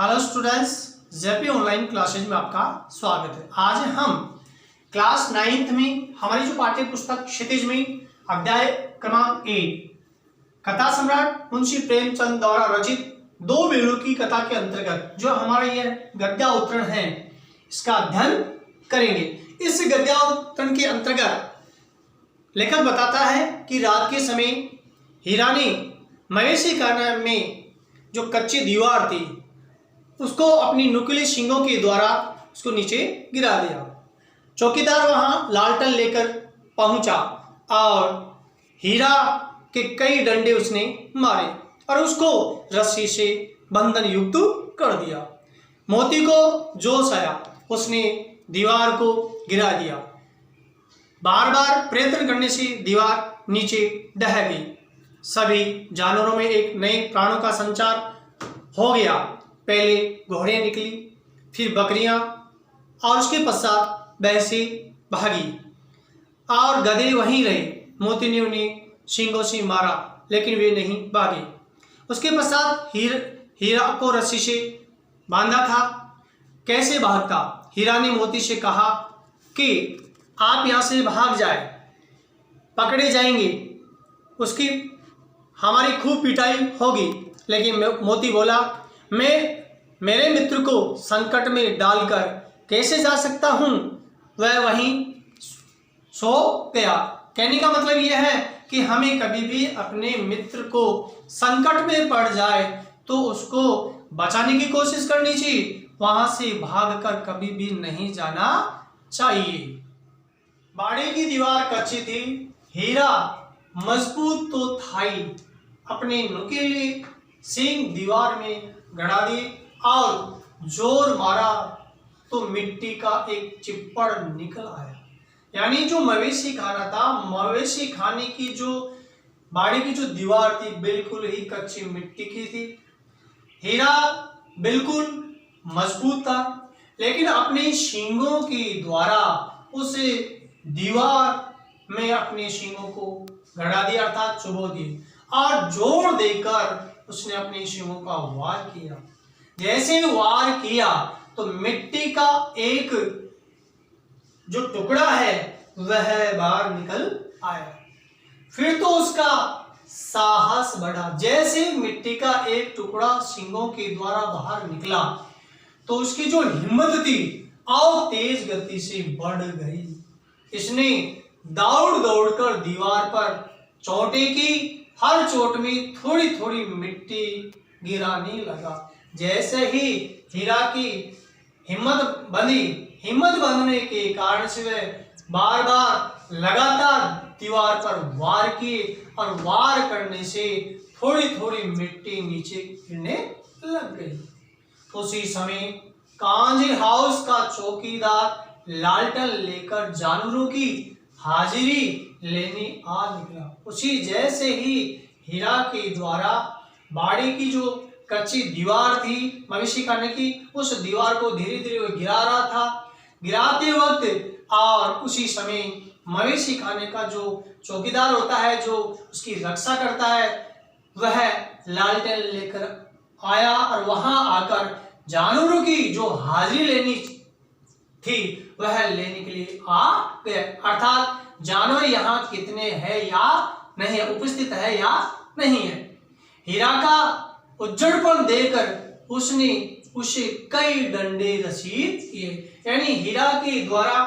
Hello students, JP online classes में आपका स्वागत है। आज हम क्लास 9th में हमारी जो पाठ्य पुस्तक क्षितिज में अध्याय क्रमांक 8 कथा सम्राट मुंशी प्रेमचंद द्वारा रचित दो बेड़ों की कथा के अंतर्गत जो हमारा यह गद्यावतरण है इसका अध्ययन करेंगे। इस गद्यावतरण के अंतर्गत लेखक बताता है कि रात के समय हीरा ने मवेशी खाना में जो कच्ची दीवार थी उसको अपनी नुकीले सींगों के द्वारा उसको नीचे गिरा दिया। चौकीदार वहां लालटेन लेकर पहुंचा और हीरा के कई डंडे उसने मारे और उसको रस्सी से बंधन युक्त कर दिया। मोती को जोश आया, उसने दीवार को गिरा दिया। बार बार प्रयत्न करने से दीवार नीचे ढह गई। सभी जानवरों में एक नए प्राणों का संचार हो गया। पहले घोड़े निकली, फिर बकरियां और उसके पश्चात भैंसें भागी और गधे वहीं रहे। मोती ने उन्हें सींगों से मारा लेकिन वे नहीं भागे। उसके पश्चात हीरा को रस्सी से बांधा था। कैसे भागता? हीरा ने मोती से कहा कि आप यहाँ से भाग जाए, पकड़े जाएंगे, उसकी हमारी खूब पिटाई होगी। लेकिन मोती बोला, मैं मेरे मित्र को संकट में डालकर कैसे जा सकता हूं? वह वहीं सो गया। कहने का मतलब यह है कि हमें कभी भी अपने मित्र को संकट में पड़ जाए तो उसको बचाने की कोशिश करनी चाहिए, वहां से भागकर कभी भी नहीं जाना चाहिए। बाड़ी की दीवार कच्ची थी, हीरा मजबूत तो था ही। अपने नुकीले सींग दीवार में गड़ा दिए और जोर मारा तो मिट्टी का एक चिप्पड़ निकल आया। यानी जो मवेशी खाना था, मवेशी खाने की जो बाड़ी की जो दीवार थी बिल्कुल ही कच्ची मिट्टी की थी। हीरा बिल्कुल मजबूत था लेकिन अपने सींगों के द्वारा उस दीवार में अपने सींगों को गड़ा दिया अर्थात चुभो दिया और जोर देकर उसने अपने सींगों का वार किया। जैसे वार किया तो मिट्टी का एक जो टुकड़ा है वह बाहर निकल आया। फिर तो उसका साहस बढ़ा। जैसे मिट्टी का एक टुकड़ा सींगों के द्वारा बाहर निकला तो उसकी जो हिम्मत थी और तेज गति से बढ़ गई। इसने दौड़ दौड़कर दीवार पर चोटें की। हर चोट में थोड़ी थोड़ी मिट्टी गिराने लगा। जैसे ही हीरा की हिम्मत बंधने के कारण से वह बार बार लगातार दीवार पर वार किए और वार करने से थोड़ी थोड़ी मिट्टी नीचे गिरने लग गई। उसी समय कांजी हाउस का चौकीदार लालटेन लेकर जानवरों की हाजिरी लेने आ निकला। उसी जैसे ही हीरा के द्वारा बाड़ी की जो कच्ची दीवार थी मवेशी खाने की, उस दीवार को धीरे धीरे वो गिरा रहा था। गिराते वक्त और उसी समय मवेशी खाने का जो चौकीदार होता है जो उसकी रक्षा करता है वह लालटेन लेकर आया और वहां आकर जानवरों की जो हाजिरी लेनी थी वह लेने के लिए आ गए। अर्थात जानवर यहाँ कितने हैं या नहीं है, उपस्थित है या नहीं है। हीरा का उज्जड़पन देकर उसने उसे कई डंडे रसीद किए। यानी हीरा के द्वारा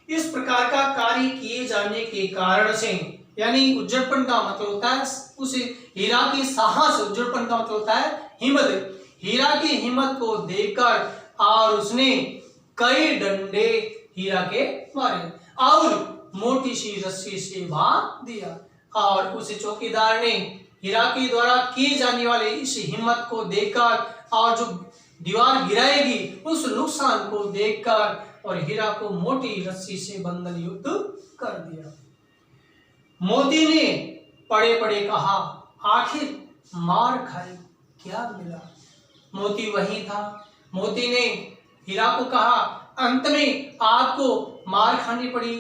इस प्रकार का कार्य किए जाने के कारण से, यानी उज्जड़पन का मतलब होता है उस हीरा की साहस, उज्जड़पन का मतलब होता है हिम्मत। हीरा की हिम्मत को देखकर और उसने कई डंडे हीरा के मारे और मोटी सी रस्सी से बांध दिया। और उस चौकीदार ने हीरा के द्वारा किए जाने वाले इस हिम्मत को देखकर और जो दीवार गिराएगी उस नुकसान को देखकर और हीरा को मोटी रस्सी से बंधन युक्त कर दिया। मोती ने पड़े पड़े कहा, आखिर मार खाई क्या मिला? मोती वही था। मोती ने हीरा को कहा, अंत में आपको मार खानी पड़ी,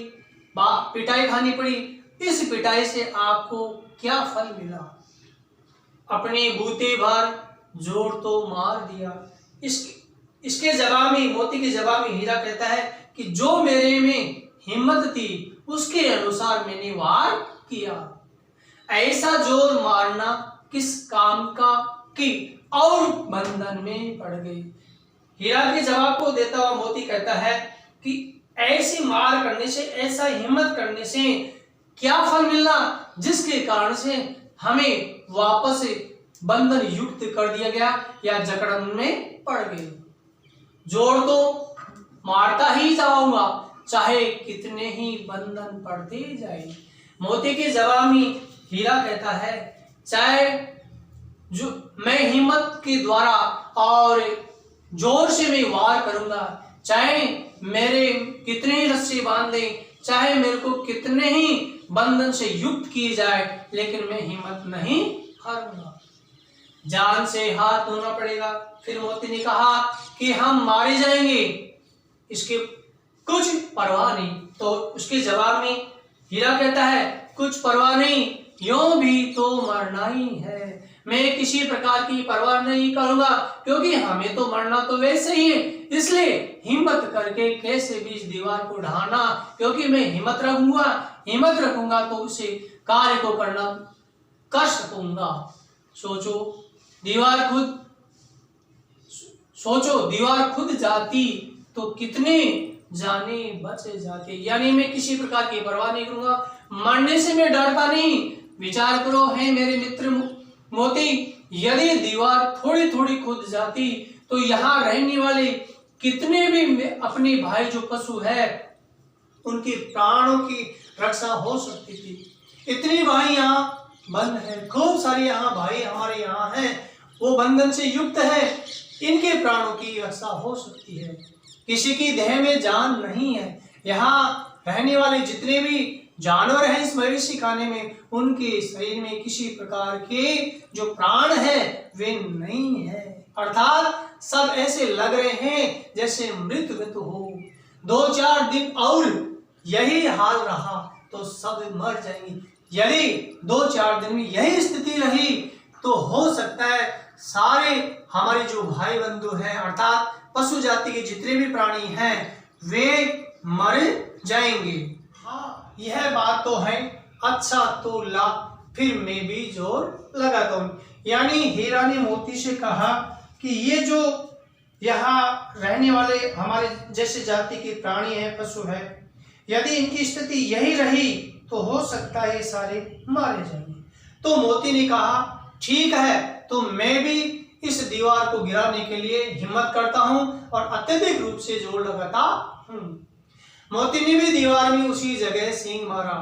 पिटाई खानी पड़ी। इस पिटाई से आपको क्या फल मिला? अपने बूते भर जोर तो मार दिया इसके जवाब में, मोती के जवाब में हीरा कहता है कि जो मेरे में हिम्मत थी उसके अनुसार मैंने वार किया। ऐसा जोर मारना किस काम का कि और बंधन में पड़ गई। हीरा के जवाब को देता हुआ मोती कहता है कि ऐसी मार करने से, ऐसा हिम्मत करने से क्या फल मिलना जिसके कारण से हमें वापस बंधन युक्त कर दिया गया या जकड़न में पड़ गए। जोर तो मारता ही जाऊंगा चाहे कितने ही बंधन पड़ते जाए। मोती के जवाब में हीरा कहता है चाहे जो मैं हिम्मत के द्वारा और जोर से मैं वार करूंगा, चाहे मेरे कितने ही रस्से बांध दे, चाहे मेरे को कितने ही बंधन से युक्त किए जाए, लेकिन मैं हिम्मत नहीं हारूंगा। जान से हाथ धोना पड़ेगा। फिर मोती ने कहा कि हम मारे जाएंगे, इसके कुछ परवाह नहीं। तो उसके जवाब में हीरा कहता है कुछ परवाह नहीं, यूं भी तो मरना ही है। मैं किसी प्रकार की परवाह नहीं करूंगा क्योंकि हमें तो मरना तो वैसे ही है, इसलिए हिम्मत करके कैसे भी इस दीवार को ढाना, क्योंकि मैं हिम्मत रखूंगा तो उसे कार्य को करना कर सकूंगा। सोचो दीवार खुद जाती तो कितने जाने बच जाते। यानी मैं किसी प्रकार की परवाह नहीं करूंगा, मरने से मैं डरता नहीं। विचार करो है मेरे मित्र मोती, यदि दीवार थोड़ी थोड़ी खुद जाती तो यहाँ रहने वाले कितने भी अपने भाई जो पशु है उनके प्राणों की रक्षा हो सकती थी। इतनी भाई यहाँ बंद है, खूब सारी यहाँ भाई हमारे यहाँ हैं, वो बंधन से युक्त है, इनके प्राणों की रक्षा हो सकती है। किसी की देह में जान नहीं है। यहाँ रहने वाले जितने भी जानवर हैं इस मवेशी खाने में, उनके शरीर में किसी प्रकार के जो प्राण है वे नहीं है, अर्थात सब ऐसे लग रहे हैं जैसे मृत हो। 2-4 दिन और यही हाल रहा तो सब मर जाएंगे। यदि 2-4 दिन में यही स्थिति रही तो हो सकता है सारे हमारे जो भाई बंधु हैं अर्थात पशु जाति के जितने भी प्राणी हैं वे मर जाएंगे। हाँ, यह बात तो है। अच्छा तो ला फिर मैं भी जोर लगाता हूँ। यानी हीरा ने मोती से कहा कि ये जो यहाँ रहने वाले हमारे जैसे जाति के प्राणी हैं, पशु है, यदि इनकी स्थिति यही रही तो हो सकता है सारे मारे जाएंगे। तो मोती ने कहा ठीक है, तो मैं भी इस दीवार को गिराने के लिए हिम्मत करता हूं और अत्यधिक रूप से जोर लगाता हूं। मोती ने भी दीवार में उसी जगह सींग मारा,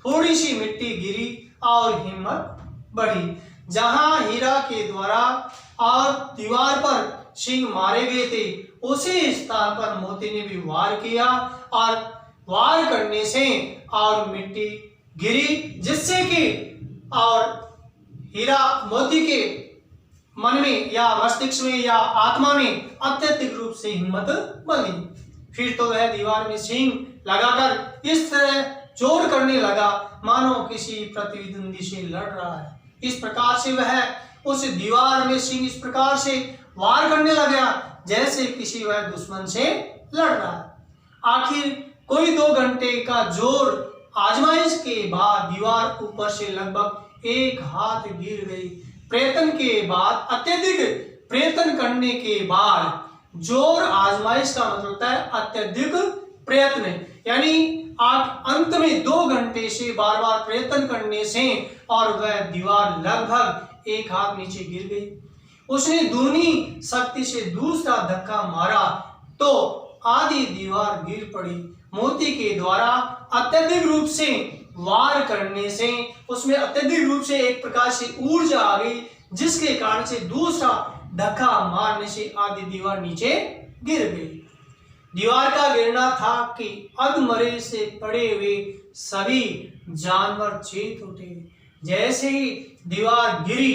थोड़ी सी मिट्टी गिरी और हिम्मत बढ़ी। जहां हीरा के द्वारा और दीवार पर सींग मारे गए थे उसी स्थान पर मोती ने भी वार किया और वार करने से और मिट्टी गिरी, जिससे कि और हीरा मोती के मन में या मस्तिष्क में या आत्मा में अत्यधिक रूप से हिम्मत बनी। फिर तो वह दीवार में सींग लगाकर इस तरह जोर करने लगा मानो किसी प्रतिद्वंदी से लड़ रहा है। इस प्रकार से वह उस दीवार में सींग इस प्रकार से वार करने लगा जैसे किसी वह दुश्मन से लड़ रहा है। आखिर कोई 2 घंटे का जोर आजमाइश के बाद दीवार ऊपर से लगभग 1 हाथ गिर गई। प्रयत्न के बाद, अत्यधिक प्रयत्न करने के बाद, जोर आजमाइश का मतलब होता है अत्यधिक प्रयत्न, यानी आप अंत में 2 घंटे से बार बार प्रयत्न करने से और वह दीवार लगभग 1 हाथ नीचे गिर गई। उसने दूनी शक्ति से दूसरा धक्का मारा तो आधी दीवार गिर पड़ी। मोती के द्वारा अत्यधिक रूप से वार करने से उसमें अत्यधिक रूप से एक प्रकार से ऊर्जा आ गई, जिसके कारण से दूसरा धक्का मारने से आधी दीवार नीचे गिर गई। दीवार का गिरना था कि अधमरे से पड़े हुए सभी जानवर चेत उठे। जैसे ही दीवार गिरी,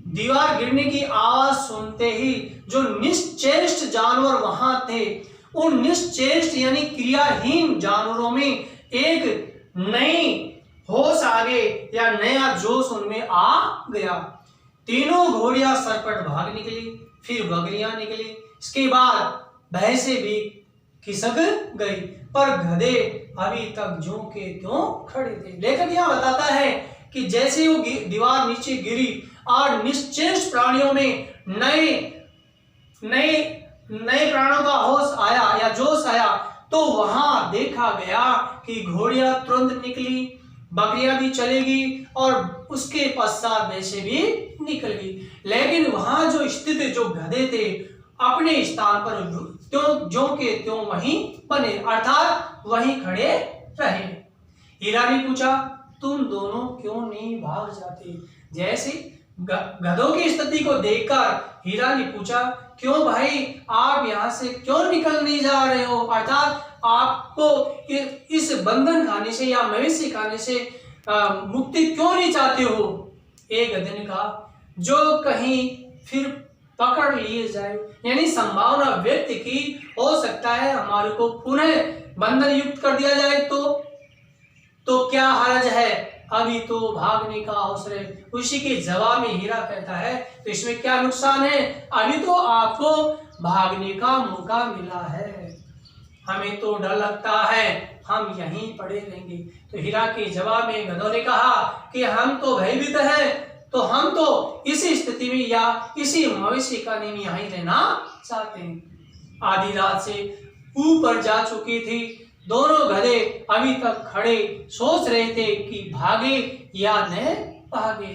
दीवार गिरने की आवाज सुनते ही जो निश्चेष्ट जानवर वहां थे, उन निश्चेष्ट यानी क्रियाहीन जानवरों में एक नई होश आ गए या नया जोश उनमें आ गया। तीनों घोड़ियां सरपट भाग निकली। फिर बकरियां निकली। इसके बाद भैंसे भी खिसक गई, पर गधे अभी तक ज्यों के त्यों खड़े थे। लेखक यहाँ बताता है कि जैसे वो दीवार नीचे गिरी और निश्चेष्ट प्राणियों में नए नए नए प्राणों का होश आया या जोश आया, तो वहां देखा गया कि घोड़ियां तुरंत निकली, बकरियां भी चलेगी और उसके पश्चात भैंसे भी निकल गई। लेकिन वहां जो स्थित जो गधे थे अपने स्थान पर त्यों ज्यों के त्यों वहीं बने, अर्थात वहीं खड़े रहे। हीरा ने पूछा, तुम दोनों क्यों नहीं भाग जाते? जैसे गधों की स्थिति को देखकर हीरा ने पूछा, क्यों भाई आप यहाँ से क्यों निकल नहीं जा रहे हो? अर्थात आपको इस बंधन खाने से या मवेशी खाने से मुक्ति क्यों नहीं चाहते हो? एक गधे ने कहा, जो कहीं फिर पकड़ लिए जाए, यानी संभावना व्यक्त की हो सकता है हमारे को पुनः बंधन युक्त कर दिया जाए, तो क्या हर्ज है, अभी तो भागने का अवसर है। उसी के जवाब में हीरा कहता है, तो इसमें क्या नुकसान है? अभी तो आपको भागने का मौका मिला है, हमें तो डर लगता है, हम यहीं पड़े रहेंगे। तो हीरा के जवाब में गधों ने कहा कि हम तो भयभीत हैं, तो हम तो इसी स्थिति में या इसी मवेशी खाने में यहीं रहना चाहते हैं। आधी रात से ऊपर जा चुकी थी, दोनों गधे अभी तक खड़े सोच रहे थे कि भागे या न भागे,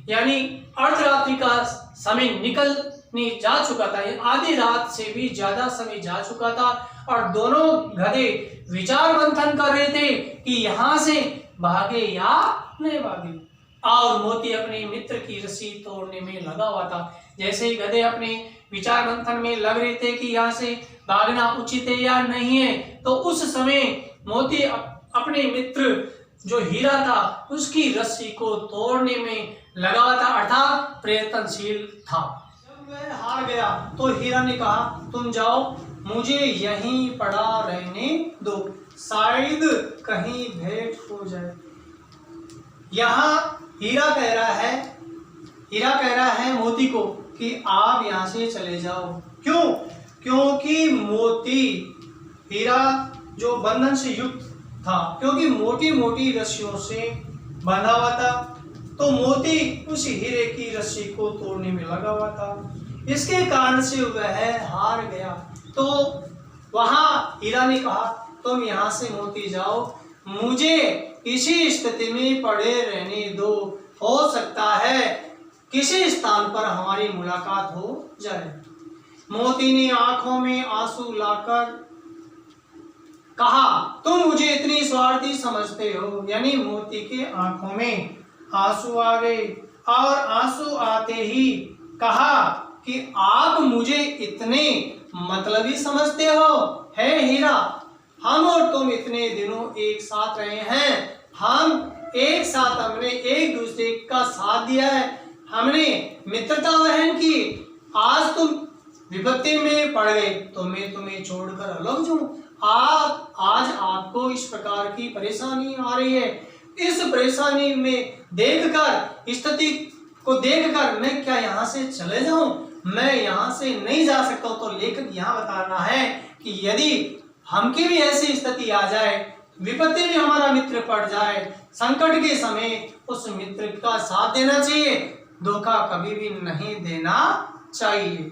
यानी अर्धरात्रि का समय निकलने जा चुका था, आधी रात से भी ज्यादा समय जा चुका था और दोनों गधे विचार मंथन कर रहे थे कि यहां से भागे या नहीं भागे। और मोती अपने मित्र की रस्सी तोड़ने में लगा हुआ था। जैसे ही गधे अपने विचार मंथन में लग रहे थे कि यहाँ से भागना उचित है या नहीं है, तो उस समय मोती अपने मित्र जो हीरा था उसकी रस्सी को तोड़ने में लगा हुआ था, अर्थात प्रयत्नशील था। जब वह हार गया तो हीरा ने कहा, तुम जाओ, मुझे यहीं पड़ा रहने दो, शायद कहीं भेंट हो जाए। यहाँ हीरा कह रहा है मोती को कि आप यहाँ से चले जाओ। क्यों? क्योंकि मोती हीरा जो बंधन से युक्त था, क्योंकि मोटी मोटी रस्सियों से बंधा हुआ था, तो मोती उस हीरे की रस्सी को तोड़ने में लगा हुआ था। इसके कारण से वह हार गया। तो वहां हीरा ने कहा, तुम यहाँ से मोती जाओ, मुझे इसी स्थिति में पड़े रहने दो, हो सकता है किसी स्थान पर हमारी मुलाकात हो जाए। मोती ने आंखों में आंसू लाकर कहा, तुम मुझे इतनी स्वार्थी समझते हो? यानी मोती के आंखों में आंसू आ गए और आंसू आते ही कहा कि आप मुझे इतने मतलबी समझते हो? है हीरा, हम और तुम इतने दिनों एक साथ रहे हैं, हम एक साथ हमने एक दूसरे का साथ दिया है, हमने मित्रता वहन की, आज तुम विपत्ति में पड़ गए तो मैं तुम्हें छोड़कर अलग जाऊं? आज आपको इस प्रकार की परेशानी आ रही है। इस परेशानी में देखकर, स्थिति को देखकर मैं क्या यहाँ से चले जाऊं? मैं यहाँ से नहीं जा सकता। तो लेखक यहाँ बता रहा है कि यदि हमकी भी ऐसी स्थिति आ जाए, विपत्ति में हमारा मित्र पड़ जाए, संकट के समय उस मित्र का साथ देना चाहिए, धोखा कभी भी नहीं देना चाहिए।